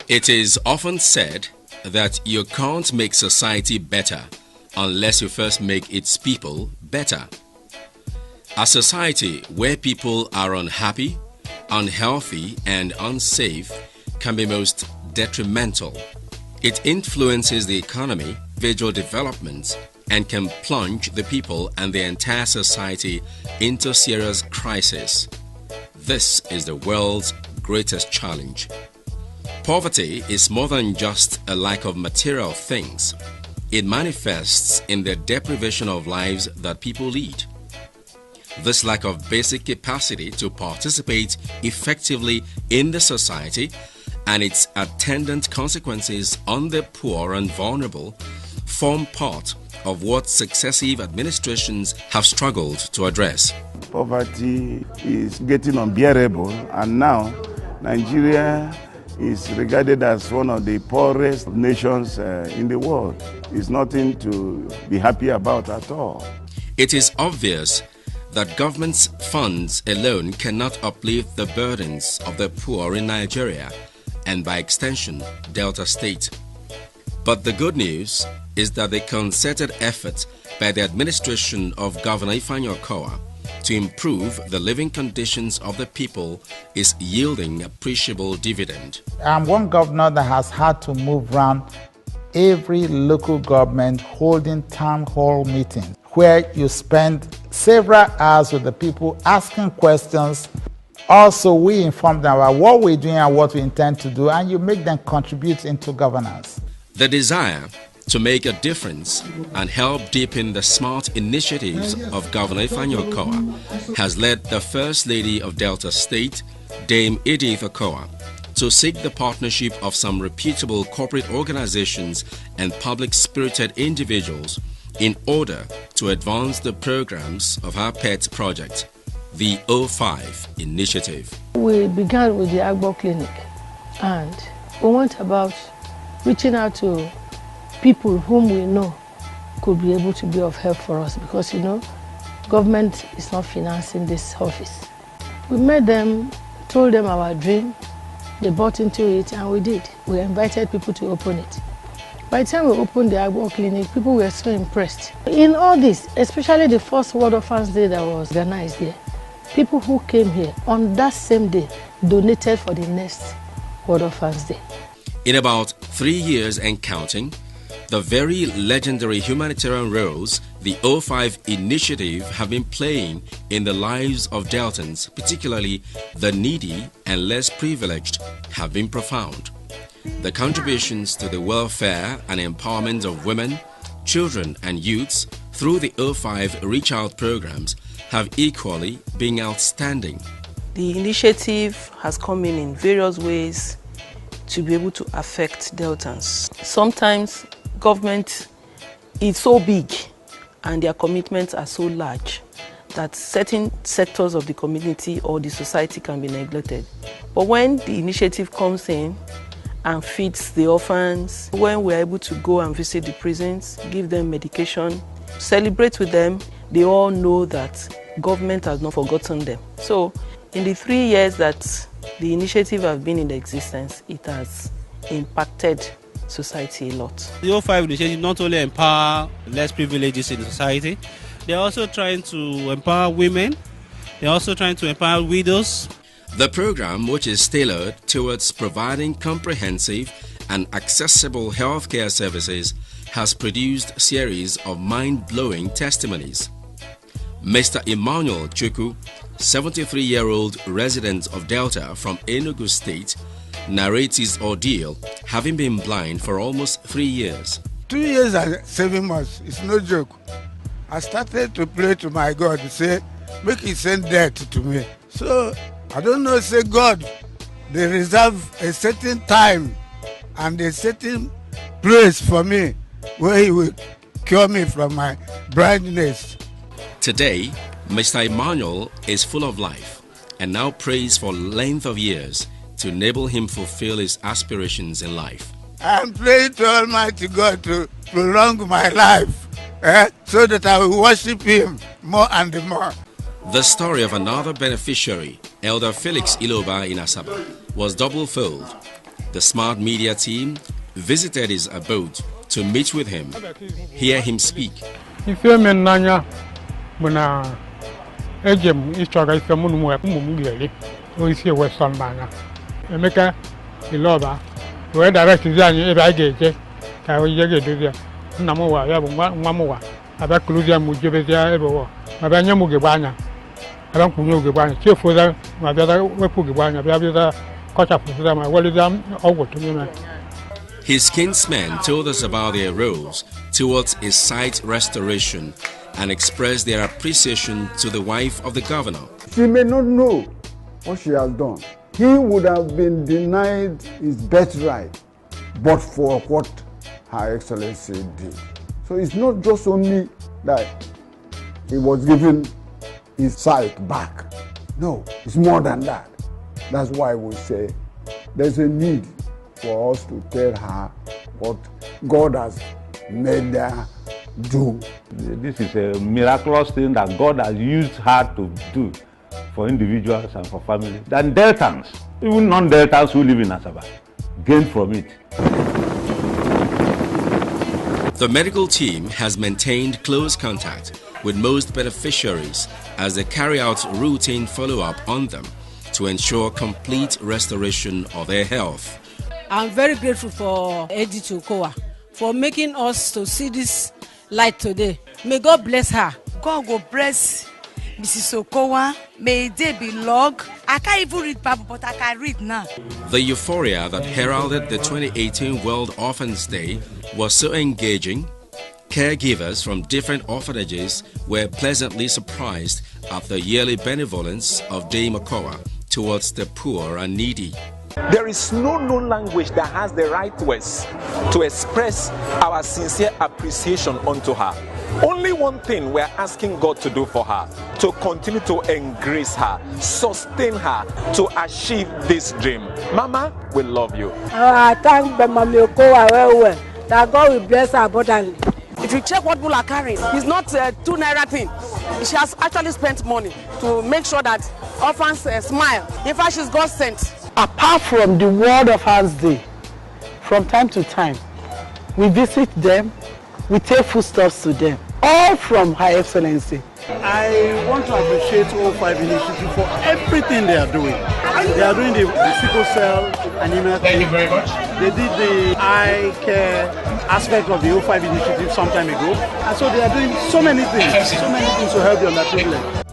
It is often said that you can't make society better unless you first make its people better. A society where people are unhappy, unhealthy, and unsafe can be most detrimental. It influences the economy, individual development, and can plunge the people and the entire society into serious crisis. This is the world's greatest challenge. Poverty is more than just a lack of material things. It manifests in the deprivation of lives that people lead. This lack of basic capacity to participate effectively in the society and its attendant consequences on the poor and vulnerable form part of what successive administrations have struggled to address. Poverty is getting unbearable, and now Nigeria is regarded as one of the poorest nations in the world. It's nothing to be happy about at all. It is obvious that government's funds alone cannot uplift the burdens of the poor in Nigeria and by extension Delta State. But the good news is that the concerted effort by the administration of Governor Ifeanyi Okowa to improve the living conditions of the people is yielding appreciable dividend. I'm one governor that has had to move around every local government holding town hall meetings where you spend several hours with the people asking questions. Also, we inform them about what we're doing and what we intend to do, and you make them contribute into governance. The desire to make a difference and help deepen the smart initiatives of Governor Ifeanyi Okowa has led the First Lady of Delta State, Dame Edith Okowa, to seek the partnership of some reputable corporate organizations and public-spirited individuals in order to advance the programs of her pet project, the O5 initiative. We began with the Agbo Clinic, and we went about reaching out to people whom we know could be able to be of help for us, because government is not financing this office. We met them, told them our dream, they bought into it, and we did. We invited people to open it. By the time we opened the Agbo Clinic, people were so impressed. In all this, especially the first World Orphans Day that was organized there, people who came here on that same day donated for the next World Orphans Day. In about 3 years and counting, the very legendary humanitarian roles the O5 initiative have been playing in the lives of Deltans, particularly the needy and less privileged, have been profound. The contributions to the welfare and empowerment of women, children and youths through the O5 Reach Out programs have equally been outstanding. The initiative has come in various ways to be able to affect Deltans. Sometimes government is so big and their commitments are so large that certain sectors of the community or the society can be neglected. But when the initiative comes in and feeds the orphans, when we're able to go and visit the prisons, give them medication, celebrate with them, they all know that government has not forgotten them. So in the 3 years that the initiative has been in existence, it has impacted society a lot. The O5 initiative not only empower less privileges in the society, they're also trying to empower women, they're also trying to empower widows. The program, which is tailored towards providing comprehensive and accessible healthcare services, has produced a series of mind-blowing testimonies. Mr. Emmanuel Chuku, 73-year-old resident of Delta from Enugu State, narrates his ordeal, having been blind for almost 3 years. 2 years and 7 months, it's no joke. I started to pray to my God to say, make He send death to me. So, I don't know, say God, they reserve a certain time and a certain place for me where He will cure me from my blindness. Today, Mr. Emmanuel is full of life and now prays for length of years to enable him fulfill his aspirations in life. I'm praying to Almighty God to prolong my life so that I will worship Him more and more. The story of another beneficiary, Elder Felix Iloba in Asaba, was double-fold. The Smart Media team visited his abode to meet with him, hear him speak. His kinsmen told us about their roles towards a site restoration and expressed their appreciation to the wife of the governor. She may not know what she has done. He would have been denied his birthright, but for what Her Excellency did. So it's not just only that he was given his sight back. No, it's more than that. That's why we say there's a need for us to tell her what God has made her do. This is a miraculous thing that God has used her to do for individuals and for families. Then Deltans, even non-Deltans who live in Asaba, gain from it. The medical team has maintained close contact with most beneficiaries as they carry out routine follow-up on them to ensure complete restoration of their health. I'm very grateful for Edith Okowa for making us to see this light today. May God bless her. God will bless Mrs. Okowa. May they be long. I can't even read Bible, but I can read now. The euphoria that heralded the 2018 World Orphans Day was so engaging. Caregivers from different orphanages were pleasantly surprised at the yearly benevolence of Dame Okowa towards the poor and needy. There is no known language that has the right words to express our sincere appreciation unto her. Only one thing we're asking God to do for her, to continue to engrace her, sustain her, to achieve this dream. Mama, we love you. I thank Mama Okowa well, that God will bless her abundantly. If you check what people are carrying, it's not a 2 naira thing. She has actually spent money to make sure that orphans smile. In fact, she's God sent. Apart from the World Orphans Day, from time to time, we visit them, we take foodstuffs to them, all from Her Excellency. I want to appreciate O5 Initiative for everything they are doing. They are doing the sickle cell anemia. Thank you very much. They did the eye care aspect of the O5 Initiative some time ago. And so they are doing so many things to help the underprivileged.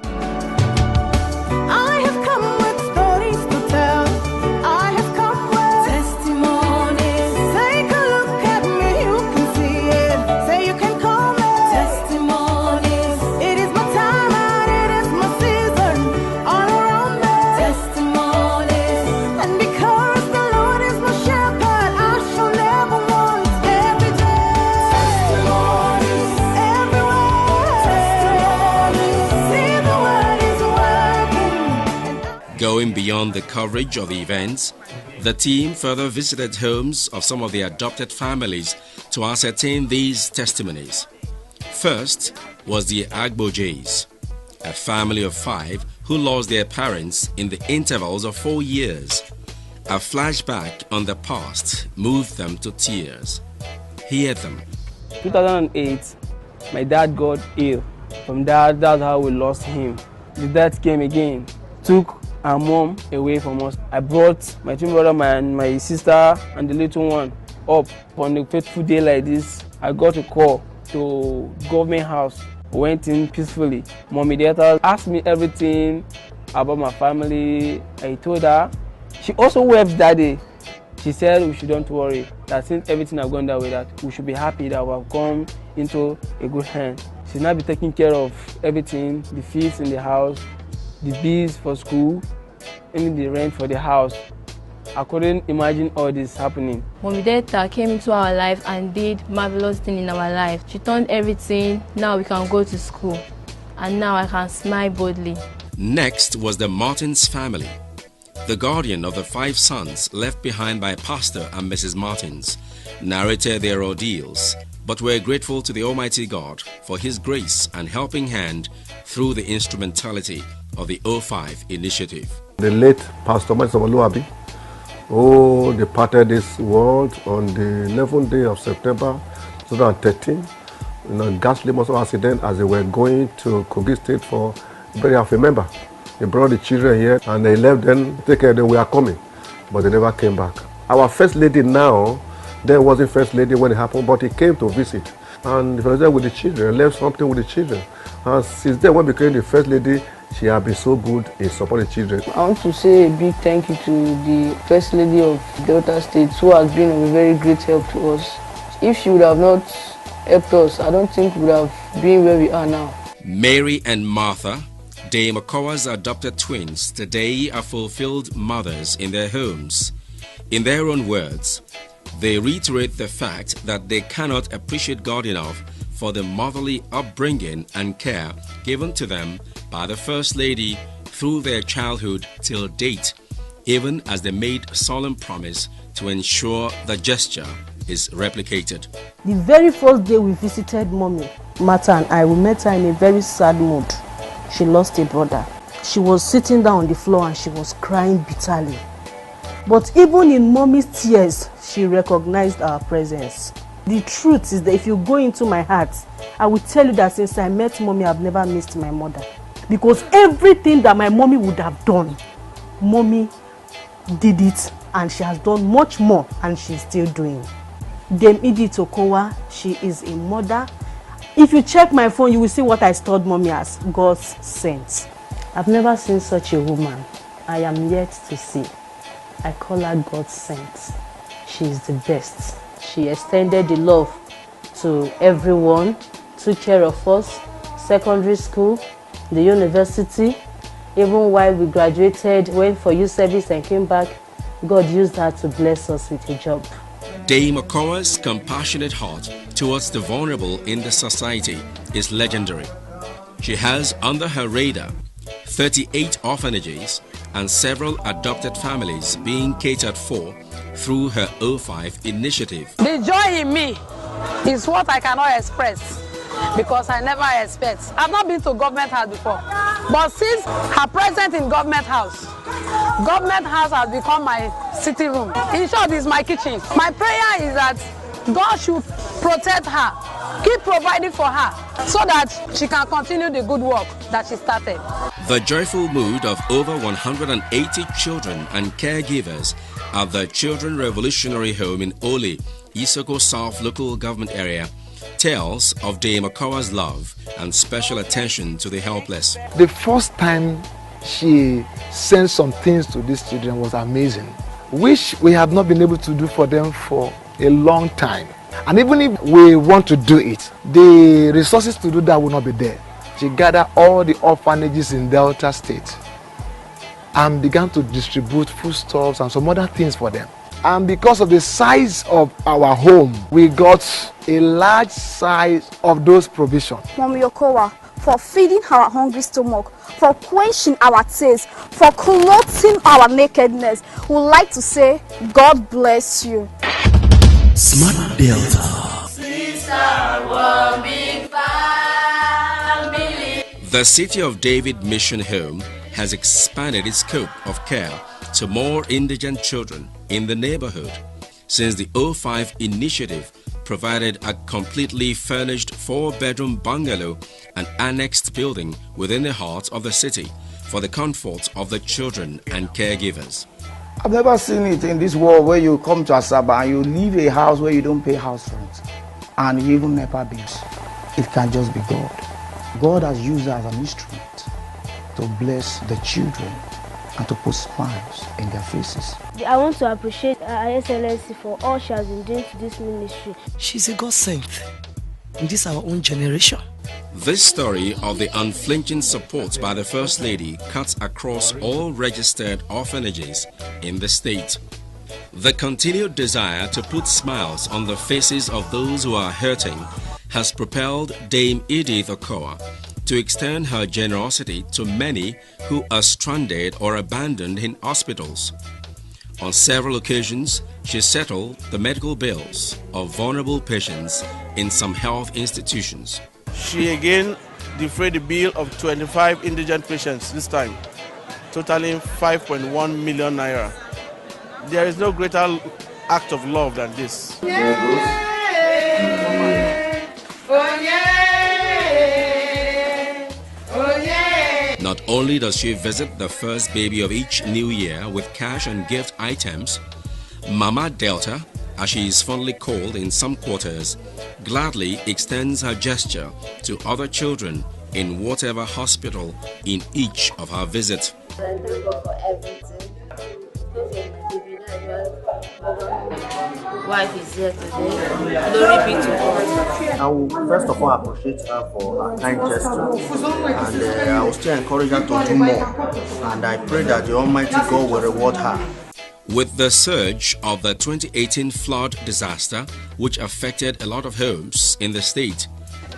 Going beyond the coverage of the events, the team further visited homes of some of the adopted families to ascertain these testimonies. First was the Agbojays, a family of 5 who lost their parents in the intervals of 4 years. A flashback on the past moved them to tears. Hear them. 2008, my dad got ill. From that's how we lost him. The death came again, took our mom away from us. I brought my twin brother, my sister, and the little one up on a fateful day like this. I got a call to government house. Went in peacefully. Mommy Data asked me everything about my family. I told her. She also wept that day. She said we shouldn't worry, that since everything has gone that way, that we should be happy that we have come into a good hand. She's now be taking care of everything, the fees in the house, the bills for school, and the rent for the house. I couldn't imagine all this happening. Mommy Data came into our life and did marvelous things in our life. She turned everything. Now we can go to school. And now I can smile boldly. Next was the Martins family. The guardian of the 5 sons left behind by Pastor and Mrs. Martins narrated their ordeals, but were grateful to the Almighty God for His grace and helping hand through the instrumentality of the O5 initiative. The late Pastor Maluabi departed this world on the 11th day of September 2013 in a ghastly motor accident as they were going to Kogi State for burial of a member. They brought the children here and they left them, take care, they were coming, but they never came back. Our first lady now, there wasn't first lady when it happened, but he came to visit. And he was there with the children, left something with the children. And since then, when we became the first lady, she has been so good in supporting children. I want to say a big thank you to the First Lady of Delta State, who has been of a very great help to us. If she would have not helped us, I don't think we would have been where we are now. Mary and Martha, Dame Okowa's adopted twins, today are fulfilled mothers in their homes. In their own words, they reiterate the fact that they cannot appreciate God enough for the motherly upbringing and care given to them by the First Lady through their childhood till date, even as they made solemn promise to ensure the gesture is replicated. The very first day we visited Mommy, Martha and I, we met her in a very sad mood. She lost a brother. She was sitting down on the floor and she was crying bitterly. But even in Mommy's tears, she recognized our presence. The truth is that if you go into my heart, I will tell you that since I met Mommy, I've never missed my mother. Because everything that my mommy would have done, Mommy did it, and she has done much more, and she's still doing. Dame Edith Okowa, she is a mother. If you check my phone, you will see what I stored Mommy as, God's sent. I've never seen such a woman. I am yet to see. I call her God sent. She is the best. She extended the love to everyone, took care of us, secondary school, the university, even while we graduated, went for youth service and came back, God used her to bless us with a job. Dame Okowa's compassionate heart towards the vulnerable in the society is legendary. She has under her radar 38 orphanages and several adopted families being catered for through her 05 initiative. The joy in me is what I cannot express because I never expect. I've not been to government house before, but since her presence in government house has become my sitting room. In short, it's my kitchen. My prayer is that God should protect her, keep providing for her, so that she can continue the good work that she started. The joyful mood of over 180 children and caregivers at the Children Revolutionary Home in Ole, Isoko South Local Government Area, tells of Dame Okowa's love and special attention to the helpless. The first time she sent some things to these children was amazing, which we have not been able to do for them for a long time. And even if we want to do it, the resources to do that will not be there. She gathered all the orphanages in Delta State and began to distribute foodstuffs and some other things for them. And because of the size of our home, we got a large size of those provisions. Mommy Okowa, for feeding our hungry stomach, for quenching our thirst, for clothing our nakedness, we would like to say, God bless you. Smart Delta. Sister, one big family. The City of David Mission Home has expanded its scope of care to more indigent children in the neighborhood since the 05 initiative provided a completely furnished 4-bedroom bungalow and annexed building within the heart of the city for the comfort of the children and caregivers. I've never seen it in this world where you come to Asaba and you leave a house where you don't pay house rent and you even NEPA bills. It can just be God. God has used her as an instrument to bless the children and to put smiles in their faces. I want to appreciate Her Excellency for all she has been doing to this ministry. She's a God sent in this our own generation. This story of the unflinching support by the First Lady cuts across all registered orphanages in the state. The continued desire to put smiles on the faces of those who are hurting has propelled Dame Edith Okowa to extend her generosity to many who are stranded or abandoned in hospitals. On several occasions, she settled the medical bills of vulnerable patients in some health institutions. She again defrayed the bill of 25 indigent patients this time, totaling 5.1 million naira. There is no greater act of love than this. Not only does she visit the first baby of each new year with cash and gift items, Mama Delta, as she is fondly called in some quarters, gladly extends her gesture to other children in whatever hospital in each of her visits. Wife is here today. Glory be to God. I will first of all appreciate her for her kind gesture, and I will still encourage her to do more, and I pray that the Almighty God will reward her. With the surge of the 2018 flood disaster, which affected a lot of homes in the state,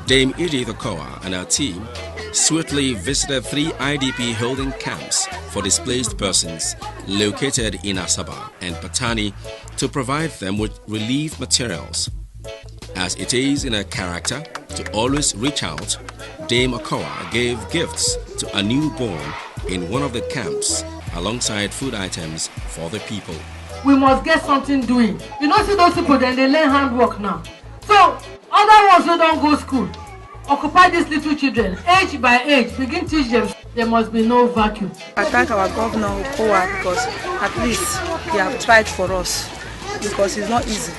Dame Edith Okowa and her team swiftly visited 3 IDP holding camps for displaced persons located in Asaba and Patani to provide them with relief materials. As it is in her character to always reach out, Dame Okowa gave gifts to a newborn in one of the camps alongside food items for the people. We must get something doing. You know, see those people, then they learn handwork now. So, other ones who don't go school, occupy these little children, age by age, begin teach them. There must be no vacuum. I thank our governor Okowa because at least they have tried for us, because it's not easy.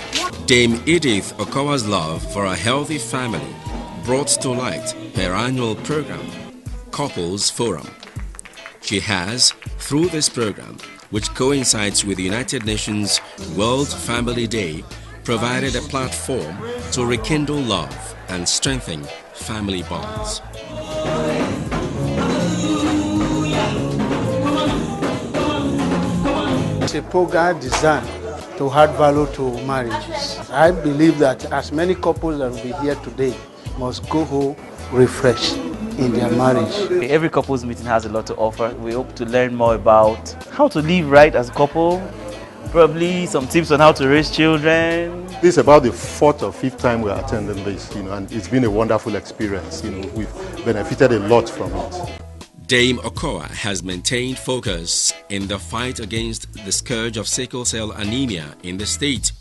Dame Edith Okowa's love for a healthy family brought to light her annual program, Couples Forum. She has, through this program, which coincides with the United Nations World Family Day, provided a platform to rekindle love and strengthen family bonds. It's a program designed to add value to marriages. I believe that as many couples that will be here today must go home refreshed in their marriage. Every couples meeting has a lot to offer. We hope to learn more about how to live right as a couple, probably some tips on how to raise children. This is about the 4th or 5th time we're attending this, and it's been a wonderful experience. We've benefited a lot from it. Dame Okowa has maintained focus in the fight against the scourge of sickle cell anemia in the state.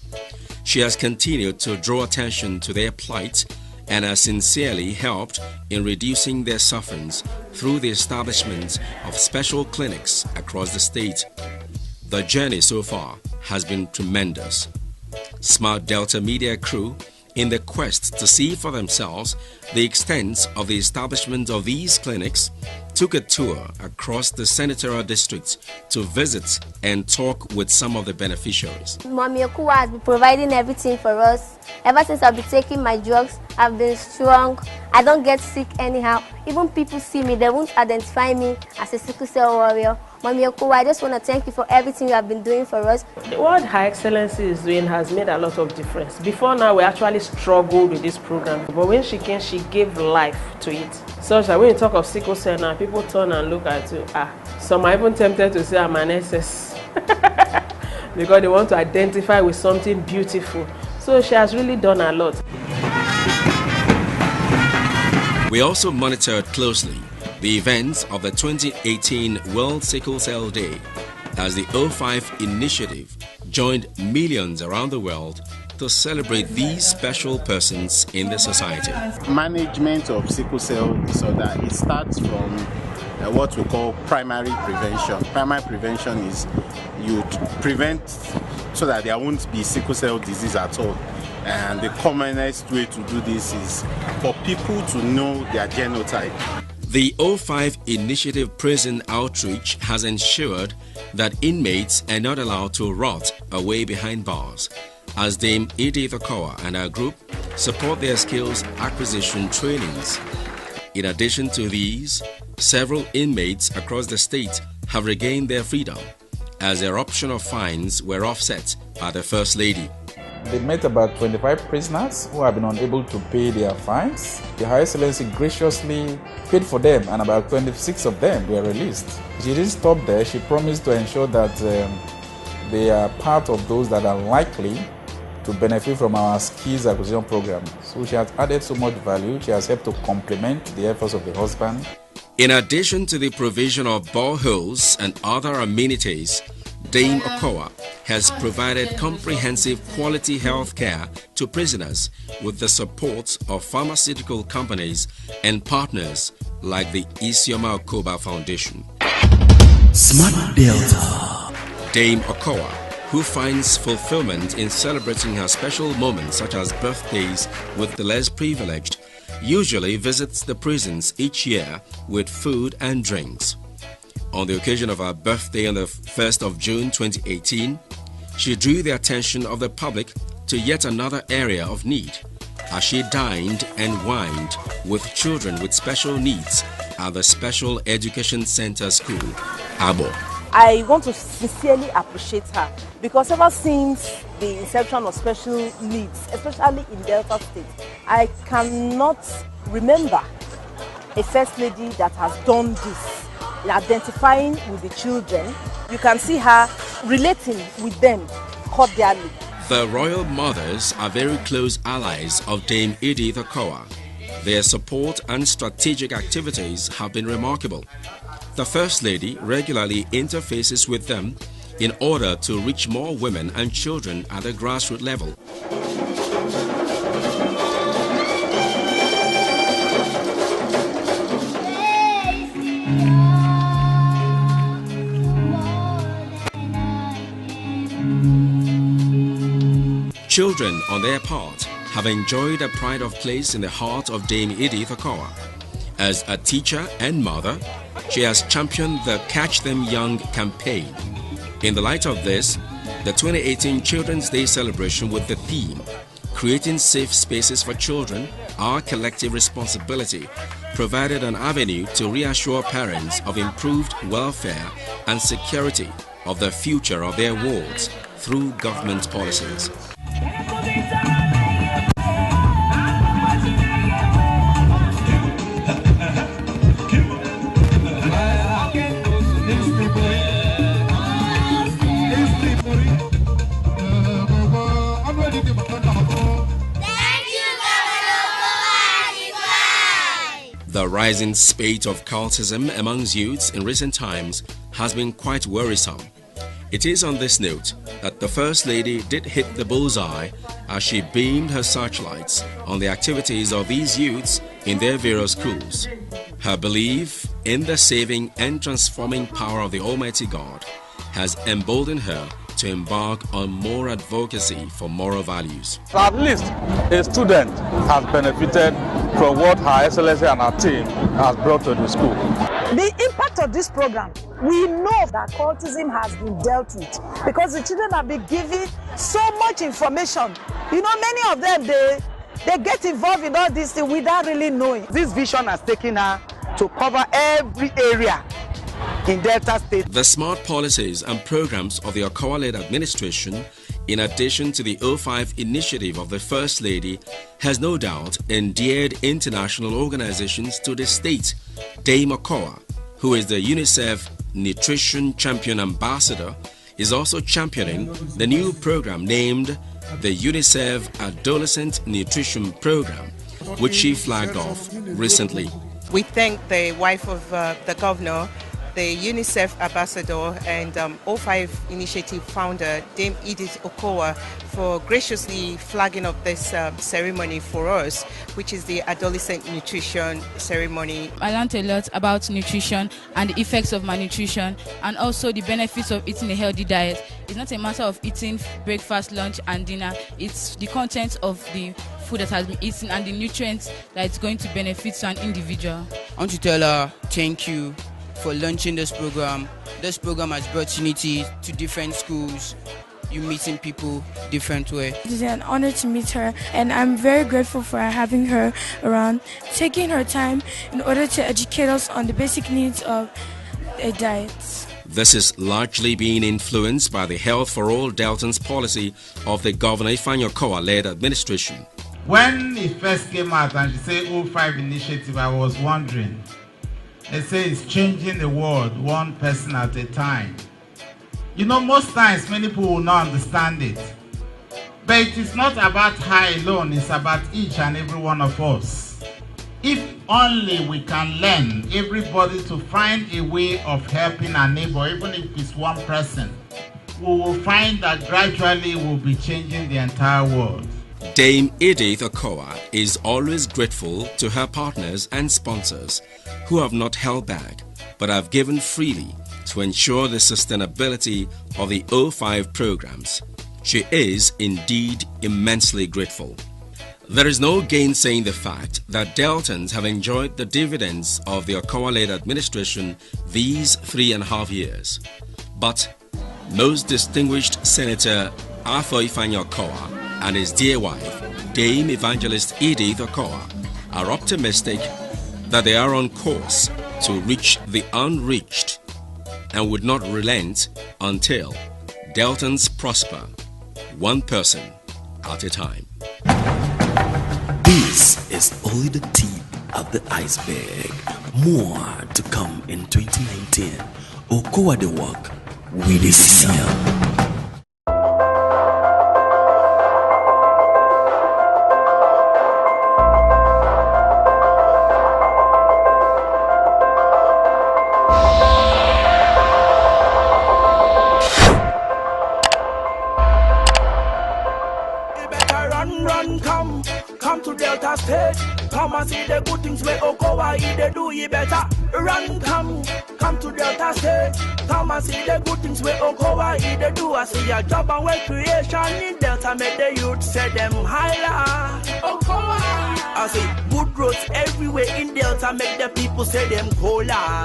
She has continued to draw attention to their plight and has sincerely helped in reducing their sufferings through the establishment of special clinics across the state. The journey so far has been tremendous. Smart Delta Media crew, in the quest to see for themselves the extent of the establishment of these clinics, took a tour across the senatorial district to visit and talk with some of the beneficiaries. Mommy Okowa has been providing everything for us. Ever since I've been taking my drugs, I've been strong. I don't get sick anyhow. Even people see me, they won't identify me as a sickle cell warrior. Mommy Okowa, I just want to thank you for everything you have been doing for us. What Her Excellency is doing has made a lot of difference. Before now, we actually struggled with this program. But when she came, she gave life to it. Such that when you talk of sickle cell now, people turn and look at you. Some are even tempted to say I'm an SS. Because they want to identify with something beautiful. So she has really done a lot. We also monitored closely the events of the 2018 World Sickle Cell Day as the O5 initiative joined millions around the world to celebrate these special persons in the society. Management of sickle cell disorder, it starts from what we call primary prevention. Primary prevention is you prevent so that there won't be sickle cell disease at all. And the commonest way to do this is for people to know their genotype. The O5 Initiative Prison Outreach has ensured that inmates are not allowed to rot away behind bars, as Dame Edith Okowa and her group support their skills acquisition trainings. In addition to these, several inmates across the state have regained their freedom, as their option of fines were offset by the First Lady. They met about 25 prisoners who have been unable to pay their fines. The Her Excellency graciously paid for them, and about 26 of them were released. She didn't stop there. She promised to ensure that they are part of those that are likely to benefit from our skills acquisition program. So she has added so much value. She has helped to complement the efforts of the husband. In addition to the provision of boreholes and other amenities, Dame Okowa has provided comprehensive quality health care to prisoners with the support of pharmaceutical companies and partners like the Isioma Okoba Foundation. Smart Delta. Dame Okowa, who finds fulfillment in celebrating her special moments such as birthdays with the less privileged, usually visits the prisons each year with food and drinks. On the occasion of her birthday on the 1st of June 2018, she drew the attention of the public to yet another area of need as she dined and wined with children with special needs at the Special Education Center School, Abo. I want to sincerely appreciate her because ever since the inception of special needs, especially in Delta State, I cannot remember a first lady that has done this, identifying with the children. You can see her relating with them cordially. The royal mothers are very close allies of Dame Edith Okowa. Their support and strategic activities have been remarkable. The First Lady regularly interfaces with them in order to reach more women and children at the grassroots level. Children, on their part, have enjoyed a pride of place in the heart of Dame Edith Okowa. As a teacher and mother, she has championed the Catch Them Young campaign. In the light of this, the 2018 Children's Day celebration with the theme, Creating Safe Spaces for Children, Our Collective Responsibility, provided an avenue to reassure parents of improved welfare and security of the future of their wards through government policies. The rising spate of cultism amongst youths in recent times has been quite worrisome. It is on this note that the First Lady did hit the bullseye as she beamed her searchlights on the activities of these youths in their various schools. Her belief in the saving and transforming power of the Almighty God has emboldened her to embark on more advocacy for moral values. At least a student has benefited from what Her Excellency and her team has brought to the school. The impact of this program, we know that cultism has been dealt with because the children have been given so much information. You know, many of them, they get involved in all this thing without really knowing. This vision has taken her to cover every area in Delta State. The smart policies and programs of the Okowa-led administration, in addition to the 05 initiative of the First Lady, has no doubt endeared international organizations to the state. Dame Okowa, who is the UNICEF Nutrition Champion Ambassador, is also championing the new program named the UNICEF Adolescent Nutrition Program, which she flagged off recently. We thank the wife of the governor, the UNICEF ambassador and 05 initiative founder, Dame Edith Okowa, for graciously flagging up this ceremony for us, which is the adolescent nutrition ceremony. I learned a lot about nutrition and the effects of malnutrition and also the benefits of eating a healthy diet. It's not a matter of eating breakfast, lunch and dinner. It's the content of the food that has been eaten and the nutrients that it's going to benefit to an individual. I want to tell her thank you for launching this program. This program has brought unity to different schools. You meeting people different way. It is an honor to meet her, and I'm very grateful for having her around, taking her time in order to educate us on the basic needs of a diet. This is largely being influenced by the Health for All Deltans policy of the Governor Ifeanyi Okowa-led administration. When it first came out and she said 05 initiative, I was wondering. They say it's changing the world one person at a time. You know, most times many people will not understand it. But it is not about her alone, it's about each and every one of us. If only we can learn, everybody, to find a way of helping our neighbor, even if it's one person. we will find that gradually we'll be changing the entire world. Dame Edith Okowa is always grateful to her partners and sponsors who have not held back but have given freely to ensure the sustainability of the O5 programs. She is indeed immensely grateful. There is no gainsaying the fact that Deltans have enjoyed the dividends of the Okowa-led administration these 3.5 years. But most distinguished Senator Arthur Ifeanyi Okowa and his dear wife, Dame Evangelist Edith Okowa, are optimistic that they are on course to reach the unreached and would not relent until Deltans prosper, one person at a time. This is only the tip of the iceberg. More to come in 2019. Okowa the work, we the seal. Come to Delta State, come and see the good things where Okowa they do you better. Run, come to Delta State, come and see the good things where Okowa they do. I see your job and work creation in Delta, make the youth say them higher. Okowa, I see good roads everywhere in Delta, make the people say them cola.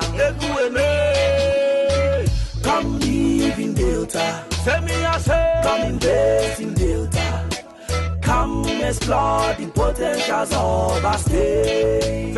Come live in Delta, say me I say, come invest in Delta. Come explore the potentials of our state.